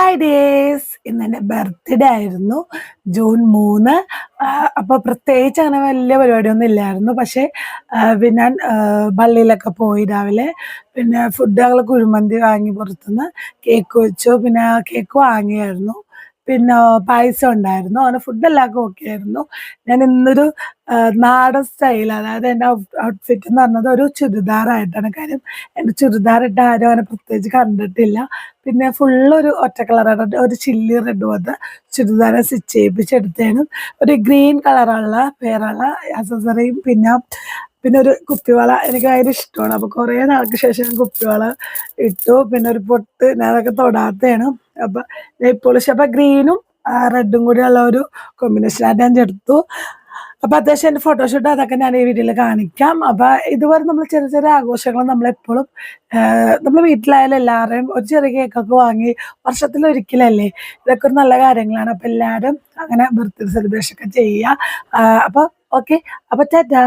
Hi days, ഇന്ന് എൻ്റെ birthday ആയിരുന്നു. ജൂൺ 3. അപ്പോൾ പ്രത്യേകിച്ച് അങ്ങനെ വലിയ പരിപാടിയൊന്നും ഇല്ലായിരുന്നു. പക്ഷേ പിന്നെ ഞാൻ പള്ളിയിലൊക്കെ പോയി രാവിലെ. പിന്നെ ഫുഡ് ഞങ്ങൾ കുഴിമന്തി വാങ്ങി പുറത്തുനിന്ന്. കേക്ക് വെച്ചു. പിന്നെ കേക്ക് വാങ്ങിയായിരുന്നു. പിന്നെ പായസം ഉണ്ടായിരുന്നു. അങ്ങനെ ഫുഡ് എല്ലാവർക്കും ഓക്കെ ആയിരുന്നു. ഞാൻ ഇന്നൊരു നാടൻ സ്റ്റൈൽ, അതായത് എൻ്റെ ഔട്ട്ഫിറ്റ് എന്ന് പറഞ്ഞത് ഒരു ചുരിദാറായിട്ടാണ്. കാര്യം എൻ്റെ ചുരിദാർ ഇട്ട ആരും അങ്ങനെ പ്രത്യേകിച്ച് കണ്ടിട്ടില്ല. പിന്നെ ഫുള്ളൊരു ഒറ്റ കളറാണ്, ഒരു ചില്ലി റെഡ് പോലത്തെ ചുരിദാർ സ്റ്റിച്ച് ചെയ്യിപ്പിച്ചെടുത്തേനും. ഒരു ഗ്രീൻ കളറുള്ള പേരുള്ള അക്സസറിയും പിന്നെ ഒരു കുപ്പിവള എനിക്ക് ഭയങ്കര ഇഷ്ടമാണ്. അപ്പോൾ കുറേ നാൾക്ക് ശേഷം ഞാൻ കുപ്പിവള ഇട്ടു. പിന്നെ ഒരു പൊട്ട്, ഞാനതൊക്കെ തൊടാത്തതാണ്. അപ്പം നെയിൽ പോളിഷ്, അപ്പം ഗ്രീനും റെഡും കൂടി ഉള്ള ഒരു കോമ്പിനേഷനായിട്ട് ഞാൻ എടുത്തു. അപ്പം അത്യാവശ്യം എൻ്റെ ഫോട്ടോഷൂട്ട് അതൊക്കെ ഞാൻ ഈ വീഡിയോയിൽ കാണിക്കാം. അപ്പം ഇതുപോലെ നമ്മൾ ചെറിയ ചെറിയ ആഘോഷങ്ങൾ നമ്മളെപ്പോഴും നമ്മൾ വീട്ടിലായാലും എല്ലാവരെയും ഒരു ചെറിയ കേക്കൊക്കെ വാങ്ങി വർഷത്തിലൊരിക്കലല്ലേ, ഇതൊക്കെ ഒരു നല്ല കാര്യങ്ങളാണ്. അപ്പം എല്ലാവരും അങ്ങനെ ബർത്ത്ഡേ സെലിബ്രേഷൻ ഒക്കെ ചെയ്യുക. അപ്പോൾ ഓക്കെ, അപ്പോൾ ടാറ്റാ.